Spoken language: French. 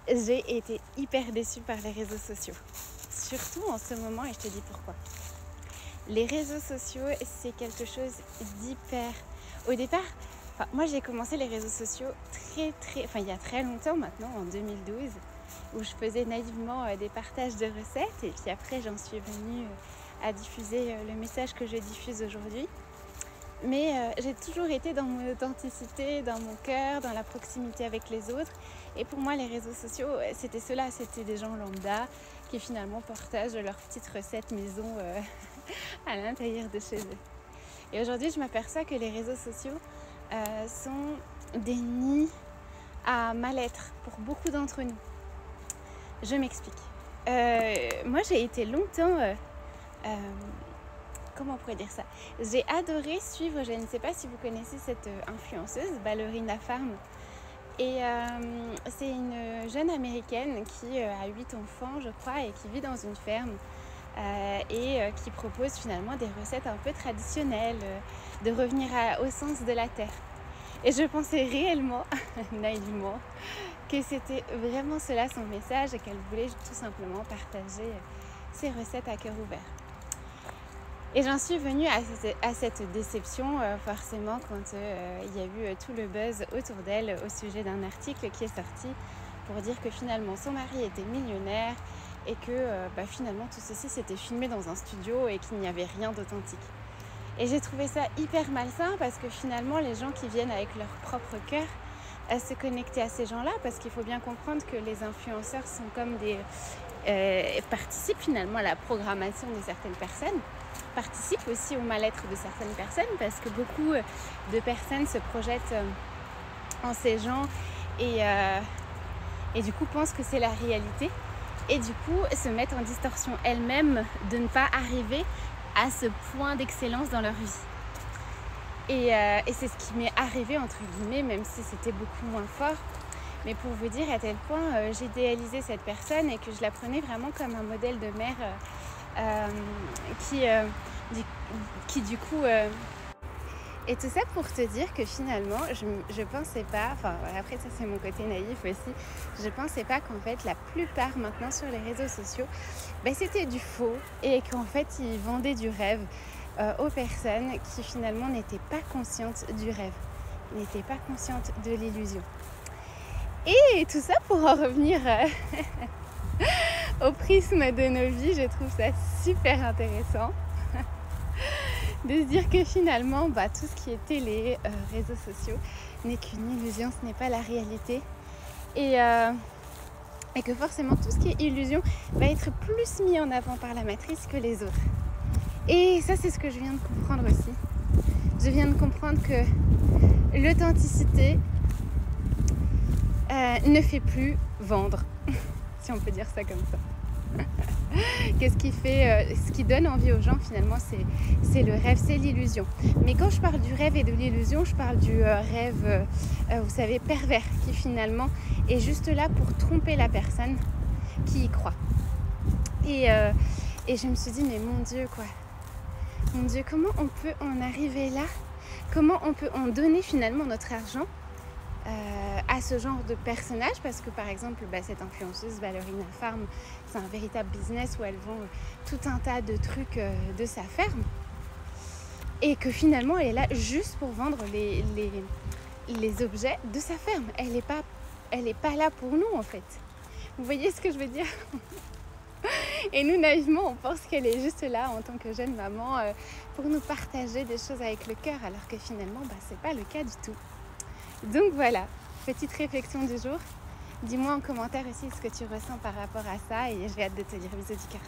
J'ai été hyper déçue par les réseaux sociaux. Surtout en ce moment, et je te dis pourquoi. Les réseaux sociaux, c'est quelque chose d'hyper... Au départ, moi j'ai commencé les réseaux sociaux il y a très longtemps maintenant, en 2012, où je faisais naïvement des partages de recettes. Et puis après, j'en suis venue à diffuser le message que je diffuse aujourd'hui. Mais j'ai toujours été dans mon authenticité, dans mon cœur, dans la proximité avec les autres. Et pour moi, les réseaux sociaux, c'était cela. C'était des gens lambda qui finalement partagent leurs petites recettes maison à l'intérieur de chez eux. Et aujourd'hui, je m'aperçois que les réseaux sociaux sont des nids à mal-être pour beaucoup d'entre nous. Je m'explique. Moi, j'ai été longtemps... comment on pourrait dire ça? J'ai adoré suivre, je ne sais pas si vous connaissez cette influenceuse, Ballerina Farm. Et c'est une jeune américaine qui a 8 enfants, je crois, et qui vit dans une ferme et qui propose finalement des recettes un peu traditionnelles, de revenir au sens de la terre. Et je pensais réellement, naïvement, que c'était vraiment cela son message et qu'elle voulait tout simplement partager ses recettes à cœur ouvert. Et j'en suis venue à cette déception forcément quand il y a eu tout le buzz autour d'elle au sujet d'un article qui est sorti pour dire que finalement son mari était millionnaire et que finalement tout ceci s'était filmé dans un studio et qu'il n'y avait rien d'authentique. Et j'ai trouvé ça hyper malsain parce que finalement les gens qui viennent avec leur propre cœur à se connecter à ces gens-là, parce qu'il faut bien comprendre que les influenceurs sont comme participent finalement à la programmation de certaines personnes, participent aussi au mal-être de certaines personnes, parce que beaucoup de personnes se projettent en ces gens et du coup pensent que c'est la réalité et du coup se mettent en distorsion elles-mêmes de ne pas arriver à ce point d'excellence dans leur vie. Et c'est ce qui m'est arrivé entre guillemets, même si c'était beaucoup moins fort. Mais pour vous dire à tel point j'idéalisais cette personne et que je la prenais vraiment comme un modèle de mère qui du coup... Et tout ça pour te dire que finalement, je pensais pas, après ça c'est mon côté naïf aussi, je pensais pas qu'en fait la plupart maintenant sur les réseaux sociaux, c'était du faux et qu'en fait ils vendaient du rêve aux personnes qui finalement n'étaient pas conscientes du rêve, n'étaient pas conscientes de l'illusion. Et tout ça pour en revenir au prisme de nos vies, je trouve ça super intéressant. De se dire que finalement, tout ce qui est télé, réseaux sociaux, n'est qu'une illusion, ce n'est pas la réalité. Et que forcément, tout ce qui est illusion va être plus mis en avant par la matrice que les autres. Et ça, c'est ce que je viens de comprendre aussi. Je viens de comprendre que l'authenticité ne fait plus vendre, si on peut dire ça comme ça. Qu'est-ce qui fait, ce qui donne envie aux gens finalement, c'est le rêve, c'est l'illusion. Mais quand je parle du rêve et de l'illusion, je parle du rêve, vous savez, pervers, qui finalement est juste là pour tromper la personne qui y croit. Et je me suis dit, mais mon Dieu, quoi. Mon Dieu, comment on peut en arriver là? Comment on peut en donner finalement notre argent à ce genre de personnage, parce que par exemple cette influenceuse Ballerina Farm, c'est un véritable business où elle vend tout un tas de trucs de sa ferme et que finalement elle est là juste pour vendre les objets de sa ferme. Elle est pas là pour nous en fait. Vous voyez ce que je veux dire? Et nous naïvement on pense qu'elle est juste là en tant que jeune maman pour nous partager des choses avec le cœur, alors que finalement c'est pas le cas du tout. Donc voilà, petite réflexion du jour. Dis-moi en commentaire aussi ce que tu ressens par rapport à ça et j'ai hâte de te dire bisous du cœur.